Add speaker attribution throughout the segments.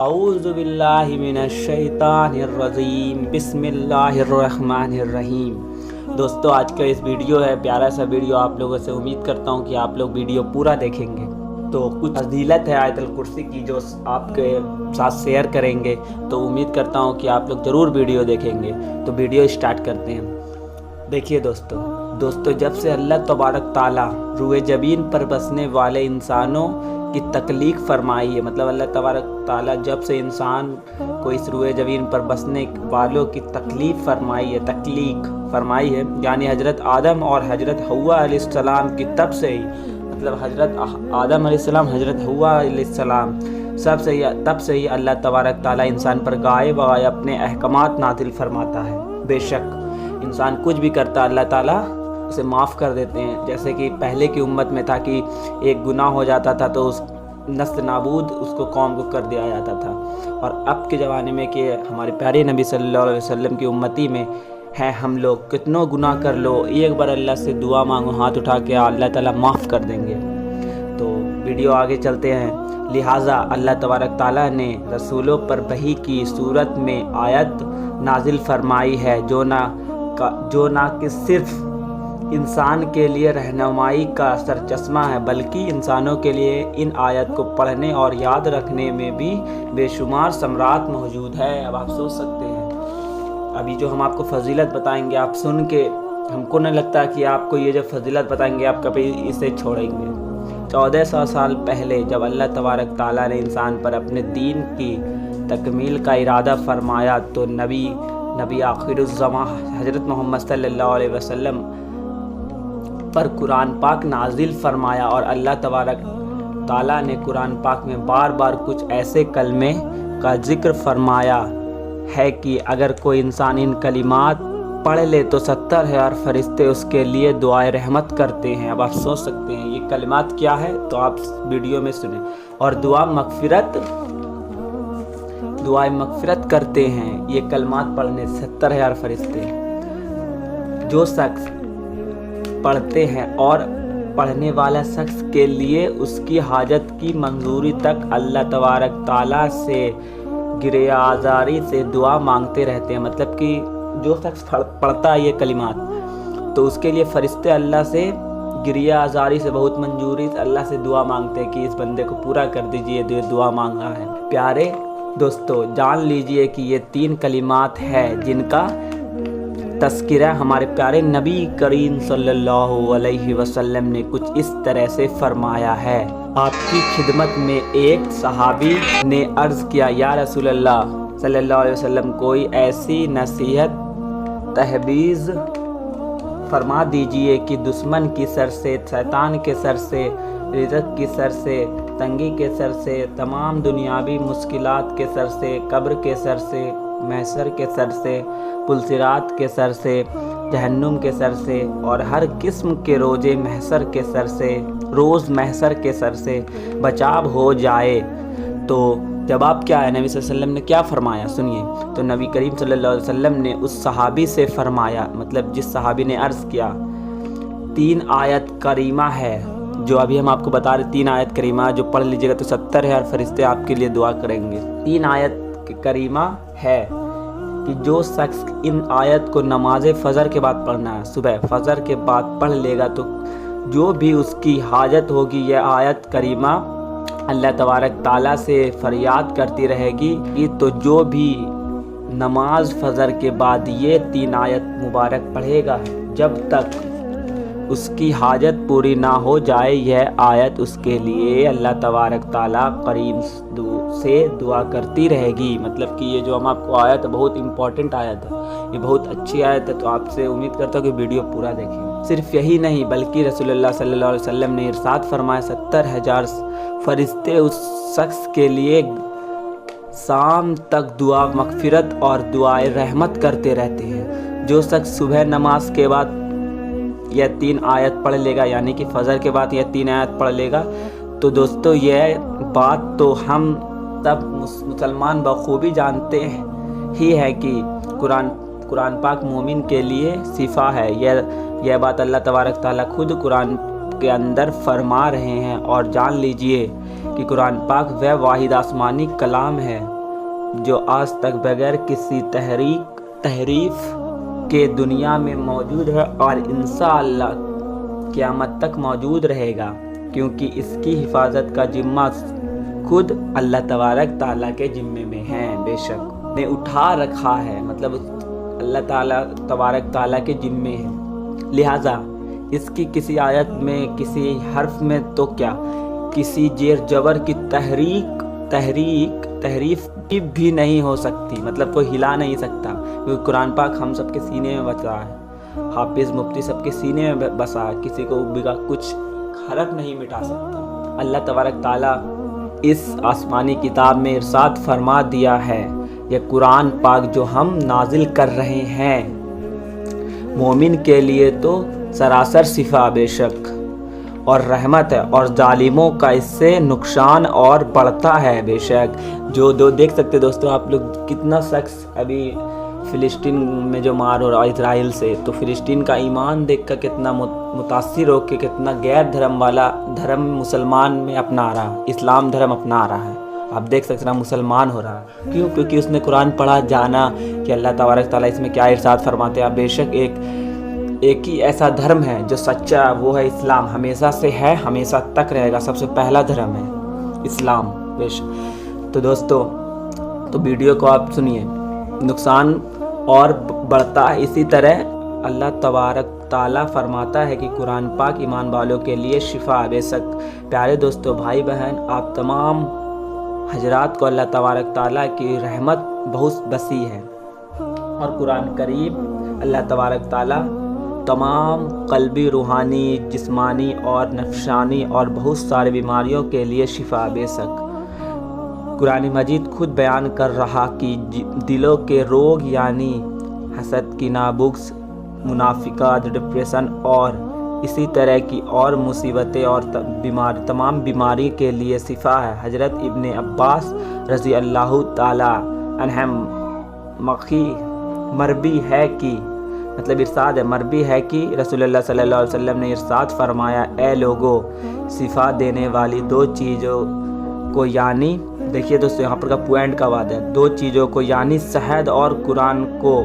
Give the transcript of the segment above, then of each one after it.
Speaker 1: اعوذ باللہ من الشیطان الرجیم بسم اللہ الرحمن الرحیم۔ دوستو آج کا اس ویڈیو ہے پیارا سا ویڈیو، آپ لوگوں سے امید کرتا ہوں کہ آپ لوگ ویڈیو پورا دیکھیں گے۔ تو کچھ فضیلت ہے آیت الکرسی کی جو آپ کے ساتھ شیئر کریں گے، تو امید کرتا ہوں کہ آپ لوگ ضرور ویڈیو دیکھیں گے۔ تو ویڈیو اسٹارٹ کرتے ہیں۔ دیکھیے دوستو جب سے اللہ تبارک تعالیٰ روئے زمین پر بسنے والے انسانوں کی تخلیق فرمائی ہے، مطلب اللہ تبارک تعالیٰ جب سے انسان کو اس روئے زمین پر بسنے والوں کی تخلیق فرمائی ہے، یعنی حضرت آدم اور حضرت حوا علیہ السلام کی تب سے ہی، مطلب حضرت آدم علیہ السلام، حضرت حوا علیہ السلام تب سے ہی اللہ تبارک تعالیٰ انسان پر غائب اپنے احکامات نازل فرماتا ہے۔ بے شک انسان کچھ بھی کرتا اللہ تعالیٰ اسے معاف کر دیتے ہیں، جیسے کہ پہلے کی امت میں تھا کہ ایک گناہ ہو جاتا تھا تو اس نسل نابود اس کو قوم کو کر دیا جاتا تھا، اور اب کے زمانے میں کہ ہمارے پیارے نبی صلی اللہ علیہ وسلم کی امتی میں ہیں ہم لوگ، کتنوں گناہ کر لو، ایک بار اللہ سے دعا مانگو، ہاتھ اٹھا کے اللہ تعالیٰ معاف کر دیں گے۔ تو ویڈیو آگے چلتے ہیں۔ لہٰذا اللہ تبارک تعالیٰ نے رسولوں پر وحی کی صورت میں آیت نازل فرمائی ہے جو نہ کہ صرف انسان کے لیے رہنمائی کا سرچشمہ ہے، بلکہ انسانوں کے لیے ان آیت کو پڑھنے اور یاد رکھنے میں بھی بے شمار ثمرات موجود ہے۔ اب آپ سوچ سکتے ہیں، ابھی جو ہم آپ کو فضیلت بتائیں گے، آپ سن کے ہم کو نہیں لگتا کہ آپ کو یہ جو فضیلت بتائیں گے آپ کبھی اسے چھوڑیں گے۔ 1400 سال پہلے جب اللہ تبارک تعالیٰ نے انسان پر اپنے دین کی تکمیل کا ارادہ فرمایا تو نبی آخر الزماں حضرت محمد صلی اللہ علیہ وسلم پر قرآن پاک نازل فرمایا، اور اللہ تبارک تعالیٰ نے قرآن پاک میں بار بار کچھ ایسے کلمے کا ذکر فرمایا ہے کہ اگر کوئی انسان ان کلمات پڑھ لے تو 70,000 فرشتے اس کے لیے دعائے رحمت کرتے ہیں۔ اب آپ سوچ سکتے ہیں یہ کلمات کیا ہے، تو آپ ویڈیو میں سنیں۔ اور دعائے مغفرت کرتے ہیں یہ کلمات پڑھنے 70,000 فرشتے۔ جو شخص پڑھتے ہیں اور پڑھنے والا شخص کے لیے اس کی حاجت کی منظوری تک اللہ تبارک تعالیٰ سے گریہ آزاری سے دعا مانگتے رہتے ہیں، مطلب کہ جو شخص پڑھتا ہے یہ کلمات تو اس کے لیے فرشتے اللہ سے گریہ آزاری سے بہت منظوری سے اللہ سے دعا مانگتے ہیں کہ اس بندے کو پورا کر دیجئے، دعا مانگا ہے۔ پیارے دوستو جان لیجئے کہ یہ 3 کلمات ہیں جن کا تذکرہ ہمارے پیارے نبی کریم صلی اللہ علیہ وسلم نے کچھ اس طرح سے فرمایا ہے۔ آپ کی خدمت میں ایک صحابی نے عرض کیا، یا رسول اللہ صلی اللہ علیہ وسلم کوئی ایسی نصیحت تحبیز فرما دیجئے کہ دشمن کی سر سے، شیطان کے سر سے، رزق کی سر سے، تنگی کے سر سے، تمام دنیاوی مشکلات کے سر سے، قبر کے سر سے، محشر کے سر سے، پلصراط کے سر سے، جہنم کے سر سے، اور ہر قسم کے روز محشر کے سر سے بچاؤ ہو جائے۔ تو جواب کیا ہے، نبی صلی اللہ علیہ وسلم نے کیا فرمایا سنیے۔ تو نبی کریم صلی اللہ علیہ وسلم نے اس صحابی سے فرمایا، مطلب جس صحابی نے عرض کیا، 3 آیت کریمہ ہے جو ابھی ہم آپ کو بتا رہے، 3 آیت کریمہ جو پڑھ لیجئے گا تو 70,000 فرشتے آپ کے لیے دعا کریں گے۔ 3 آیت کریمہ ہے کہ جو شخص ان آیت کو نماز فجر کے بعد پڑھنا ہے، صبح فجر کے بعد پڑھ لے گا تو جو بھی اس کی حاجت ہوگی یہ آیت کریمہ اللہ تبارک تعالیٰ سے فریاد کرتی رہے گی۔ تو جو بھی نماز فجر کے بعد یہ 3 آیت مبارک پڑھے گا، جب تک اس کی حاجت پوری نہ ہو جائے یہ آیت اس کے لیے اللہ تبارک تعالیٰ کریم سے دعا کرتی رہے گی۔ مطلب کہ یہ جو ہم آپ کو آیت ہے بہت امپورٹنٹ آیت ہے، یہ بہت اچھی آیت ہے، تو آپ سے امید کرتا ہوں کہ ویڈیو پورا دیکھیں۔ صرف یہی نہیں بلکہ رسول اللہ صلی اللہ علیہ وسلم نے ارشاد فرمایا 70,000 فرشتے اس شخص کے لیے شام تک دعا مغفرت اور دعائے رحمت کرتے رہتے ہیں۔ جو شخص صبح نماز کے بعد یہ 3 آیت پڑھ لے گا، یعنی کہ فجر کے بعد یہ 3 آیت پڑھ لے گا، تو دوستو یہ بات تو ہم سب مسلمان بخوبی جانتے ہی ہے کہ قرآن پاک مومن کے لیے شفا ہے۔ یہ بات اللہ تبارک تعالیٰ خود کے اندر فرما رہے ہیں، اور جان لیجئے کہ قرآن پاک وہ واحد آسمانی کلام ہے جو آج تک بغیر کسی تحریف کے دنیا میں موجود ہے، اور انشاءاللہ قیامت تک موجود رہے گا، کیونکہ اس کی حفاظت کا ذمہ خود اللہ تبارک تعالیٰ کے ذمے میں ہے۔ بے شک نے اٹھا رکھا ہے، مطلب اللہ تعالیٰ تبارک تعالیٰ کے ذمے ہے، لہٰذا اس کی کسی آیت میں، کسی حرف میں تو کیا کسی زیر جبر کی تحریف بھی نہیں ہو سکتی، مطلب کوئی ہلا نہیں سکتا، کیونکہ قرآن پاک ہم سب کے سینے میں بسا ہے، حافظ مفتی سب کے سینے میں بسا ہے، کسی کو کچھ حرف نہیں مٹا سکتا۔ اللہ تبارک تعالیٰ اس آسمانی کتاب میں ارشاد فرما دیا ہے، یہ قرآن پاک جو ہم نازل کر رہے ہیں مومن کے لیے تو سراسر شفا بے شک اور رحمت ہے، اور ظالموں کا اس سے نقصان اور بڑھتا ہے بے شک۔ جو دیکھ سکتے دوستو آپ لوگ، کتنا شخص ابھی فلسطین میں جو مار ہو رہا ہے اسرائیل سے، تو فلسطین کا ایمان دیکھ کر کتنا متاثر ہو کے کتنا غیر دھرم والا دھرم مسلمان میں اپنا رہا، اسلام دھرم اپنا رہا ہے۔ آپ دیکھ سکتے ہیں مسلمان ہو رہا ہے، کیوں؟ کیونکہ اس نے قرآن پڑھا، جانا کہ اللہ تبارک تعالیٰ اس میں کیا ارشاد فرماتے ہیں۔ بے شک ایک ہی ایسا دھرم ہے جو سچا، وہ ہے اسلام، ہمیشہ سے ہے، ہمیشہ تک رہے گا، سب سے پہلا دھرم ہے اسلام بے شک۔ تو دوستو تو ویڈیو کو آپ سنیے، نقصان اور بڑھتا ہے، اسی طرح اللہ تبارک تعالیٰ فرماتا ہے کہ قرآن پاک ایمان والوں کے لیے شفا بے شک۔ پیارے دوستو، بھائی بہن، آپ تمام حضرات کو اللہ تبارک تعالیٰ کی رحمت بہت وسیع ہے، اور قرآن کریم اللہ تبارک تعالیٰ تمام قلبی، روحانی، جسمانی اور نفسانی اور بہت سارے بیماریوں کے لیے شفا بے شک۔ قرآن مجید خود بیان کر رہا کہ دلوں کے روگ یعنی حسد، کینہ، بغض، منافقت، ڈپریشن اور اسی طرح کی اور مصیبتیں اور تمام بیماری کے لیے شفا ہے۔ حضرت ابن عباس رضی اللہ تعالی عنہما مروی ہے کہ مطلب ارشاد ہے، مروی ہے کہ رسول اللہ صلی اللہ علیہ وسلم نے ارشاد فرمایا، اے لوگو، شفا دینے والی دو چیزوں کو، یعنی دیکھیے دوستو یہاں پر کا پوائنٹ کا بات ہے، دو چیزوں کو یعنی شہد اور قرآن کو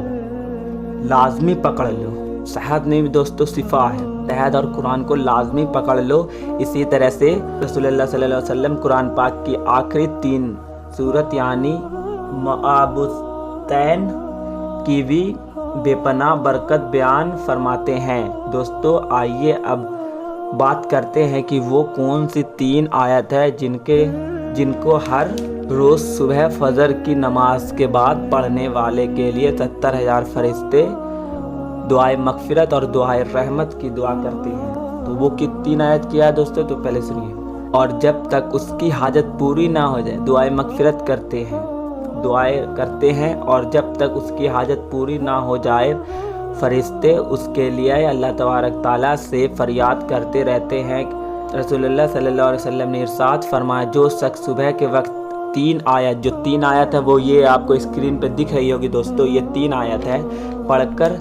Speaker 1: لازمی پکڑ لو۔ شہد نہیں دوستو شفا ہے، شہد اور قرآن کو لازمی پکڑ لو۔ اسی طرح سے رسول اللہ صلی اللہ علیہ وسلم قرآن پاک کی آخری 3 سورت یعنی معوذتین کی بھی بے پناہ برکت بیان فرماتے ہیں۔ دوستو آئیے اب بات کرتے ہیں کہ وہ کون سی 3 آیت ہے جن کو ہر روز صبح فجر کی نماز کے بعد پڑھنے والے کے لیے 70,000 فرشتے دعائے مغفرت اور دعائے رحمت کی دعا کرتے ہیں۔ تو وہ 3 آیت کیا ہے دوستو؟ تو پہلے سنیے۔ اور جب تک اس کی حاجت پوری نہ ہو جائے، دعائے مغفرت کرتے ہیں، اور جب تک اس کی حاجت پوری نہ ہو جائے فرشتے اس کے لیے اللہ تبارک تعالیٰ سے فریاد کرتے رہتے ہیں۔ رسول اللہ صلی اللہ علیہ وسلم نے ارشاد فرمایا، جو شخص صبح کے وقت 3 آیت ہے وہ یہ آپ کو اسکرین پہ دکھ رہی ہوگی دوستو، یہ 3 آیت ہے، پڑھ کر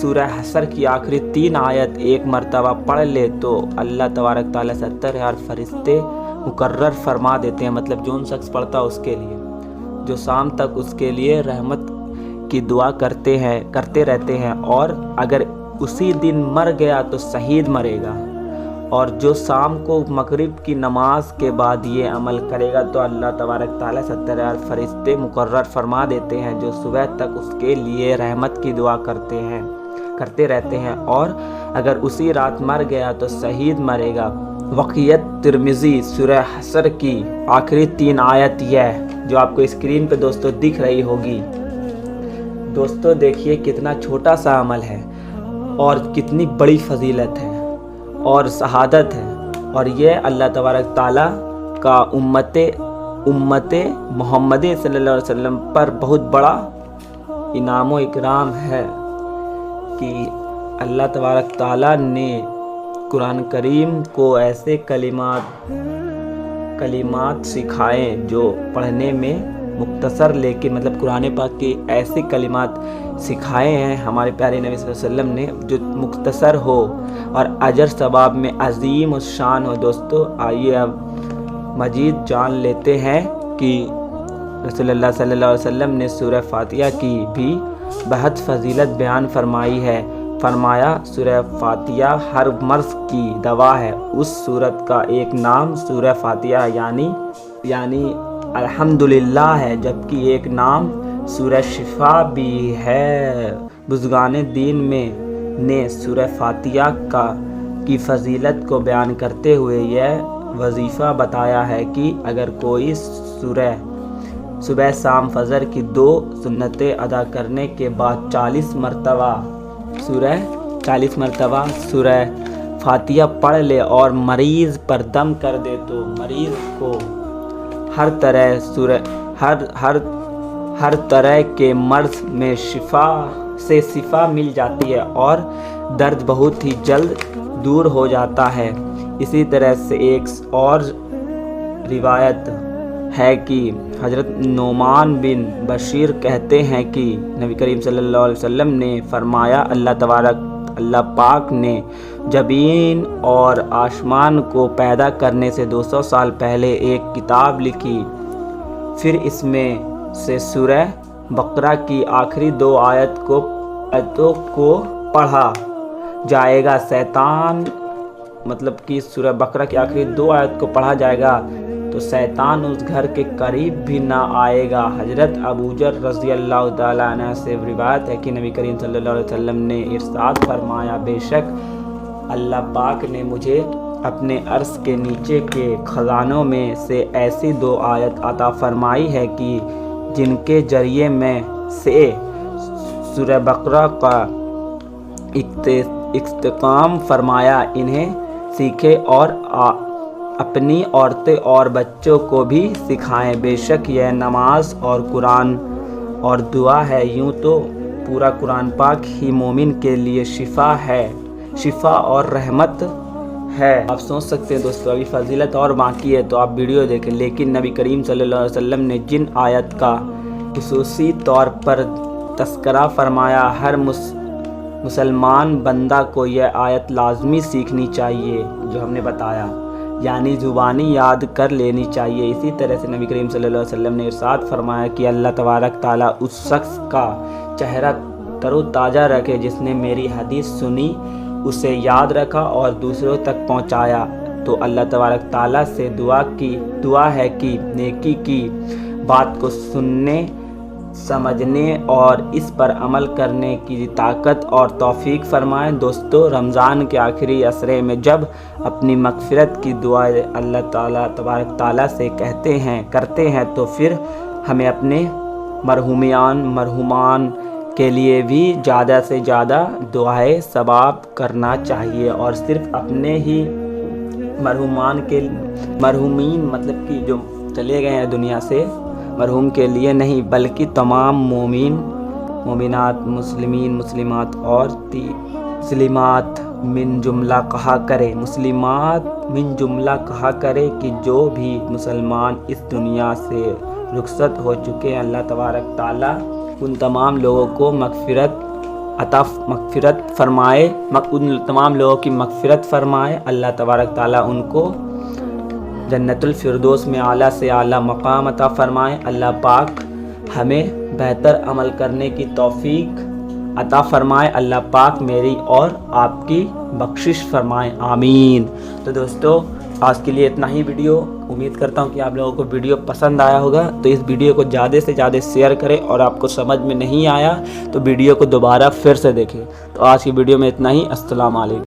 Speaker 1: سورہ حشر کی آخری 3 آیت ایک مرتبہ پڑھ لے تو اللہ تبارک تعالیٰ 70,000 فرشتے مقرر فرما دیتے ہیں، مطلب جو شخص پڑھتا اس کے لیے، جو شام تک اس کے لیے رحمت کی دعا کرتے رہتے ہیں، اور اگر اسی دن مر گیا تو شہید مرے گا، اور جو شام کو مغرب کی نماز کے بعد یہ عمل کرے گا تو اللہ تبارک تعالیٰ 70,000 فرشتے مقرر فرما دیتے ہیں جو صبح تک اس کے لیے رحمت کی دعا کرتے رہتے ہیں، اور اگر اسی رات مر گیا تو شہید مرے گا۔ وقیت ترمذی سورہ حشر کی آخری 3 آیت یہ جو آپ کو اسکرین پہ دوستو دکھ رہی ہوگی۔ دوستو دیکھیے کتنا چھوٹا سا عمل ہے اور کتنی بڑی فضیلت ہے اور شہادت ہے، اور یہ اللہ تبارک تعالیٰ کا امت محمد صلی اللہ علیہ وسلم پر بہت بڑا انعام و اکرام ہے کہ اللہ تبارک تعالیٰ نے قرآن کریم کو ایسے کلمات سکھائیں جو پڑھنے میں مختصر لیکن مطلب قرآن پاک کے ایسے کلمات سکھائے ہیں ہمارے پیارے نبی صلی اللہ علیہ وسلم نے جو مختصر ہو اور اجر ثواب میں عظیم الشان ہو۔ دوستو آئیے اب مزید جان لیتے ہیں کہ رسول اللہ صلی اللہ علیہ وسلم نے سورہ فاتحہ کی بھی بہت فضیلت بیان فرمائی ہے۔ فرمایا سورہ فاتحہ ہر مرض کی دوا ہے۔ اس سورت کا ایک نام سورہ فاتحہ یعنی الحمدللہ ہے، جبکہ ایک نام سورہ شفا بھی ہے۔ بزرگان دین میں نے سورہ فاتحہ کی فضیلت کو بیان کرتے ہوئے یہ وظیفہ بتایا ہے کہ اگر کوئی صبح شام فجر کی 2 سنتیں ادا کرنے کے بعد 40 مرتبہ سورہ فاتحہ پڑھ لے اور مریض پر دم کر دے تو مریض کو ہر طرح کے مرض میں شفا مل جاتی ہے اور درد بہت ہی جلد دور ہو جاتا ہے۔ اسی طرح سے ایک اور روایت ہے کہ حضرت نعمان بن بشیر کہتے ہیں کہ نبی کریم صلی اللہ علیہ وسلم نے فرمایا اللہ پاک نے زمین اور آسمان کو پیدا کرنے سے 200 سال پہلے ایک کتاب لکھی، پھر اس میں سے سورہ بقرہ کی آخری 2 آیتوں کو پڑھا جائے گا۔ مطلب کہ سورہ بقرہ کی آخری 2 آیت کو پڑھا جائے گا تو شیطان اس گھر کے قریب بھی نہ آئے گا۔ حضرت ابوذر رضی اللہ تعالیٰ عنہ سے روایت ہے کہ نبی کریم صلی اللہ علیہ وسلم نے ارشاد فرمایا، بے شک اللہ پاک نے مجھے اپنے عرش کے نیچے کے خزانوں میں سے ایسی 2 آیت عطا فرمائی ہے کہ جن کے ذریعے میں سے سورہ بقرہ کا اختتام فرمایا، انہیں سیکھے اور اپنی عورتیں اور بچوں کو بھی سکھائیں۔ بے شک یہ نماز اور قرآن اور دعا ہے، یوں تو پورا قرآن پاک ہی مومن کے لیے شفا اور رحمت ہے۔ آپ سوچ سکتے ہیں دوستو ابھی فضیلت اور باقی ہے تو آپ ویڈیو دیکھیں، لیکن نبی کریم صلی اللہ علیہ وسلم نے جن آیت کا خصوصی طور پر تذکرہ فرمایا، ہر مسلمان بندہ کو یہ آیت لازمی سیکھنی چاہیے جو ہم نے بتایا، یعنی زبانی یاد کر لینی چاہیے۔ اسی طرح سے نبی کریم صلی اللہ علیہ وسلم نے ارشاد فرمایا کہ اللہ تبارک تعالیٰ اس شخص کا چہرہ تر و تازہ رکھے جس نے میری حدیث سنی، اسے یاد رکھا اور دوسروں تک پہنچایا۔ تو اللہ تبارک تعالیٰ سے دعا ہے کہ نیکی کی بات کو سننے، سمجھنے اور اس پر عمل کرنے کی طاقت اور توفیق فرمائیں۔ دوستو رمضان کے آخری عشرے میں جب اپنی مغفرت کی دعائیں اللہ تعالیٰ تبارک تعالیٰ سے کرتے ہیں تو پھر ہمیں اپنے مرحومان کے لیے بھی زیادہ سے زیادہ دعائیں ثواب کرنا چاہیے، اور صرف اپنے ہی مرحومین مطلب کہ جو چلے گئے ہیں دنیا سے مرحوم کے لیے نہیں، بلکہ تمام مومنات، مسلمین، مسلمات اور مسلمات من جملہ کہا کرے کہ جو بھی مسلمان اس دنیا سے رخصت ہو چکے ہیں، اللہ تبارک تعالیٰ ان تمام لوگوں کو مغفرت فرمائے، ان تمام لوگوں کی مغفرت فرمائے۔ اللہ تبارک تعالیٰ ان کو جنت الفردوس میں اعلیٰ سے اعلیٰ مقام عطا فرمائے۔ اللہ پاک ہمیں بہتر عمل کرنے کی توفیق عطا فرمائے۔ اللہ پاک میری اور آپ کی بخشش فرمائے، آمین۔ تو دوستو آج کے لیے اتنا ہی ویڈیو، امید کرتا ہوں کہ آپ لوگوں کو ویڈیو پسند آیا ہوگا، تو اس ویڈیو کو زیادہ سے زیادہ شیئر کریں، اور آپ کو سمجھ میں نہیں آیا تو ویڈیو کو دوبارہ پھر سے دیکھیں۔ تو آج کی ویڈیو میں اتنا ہی، السلام علیکم۔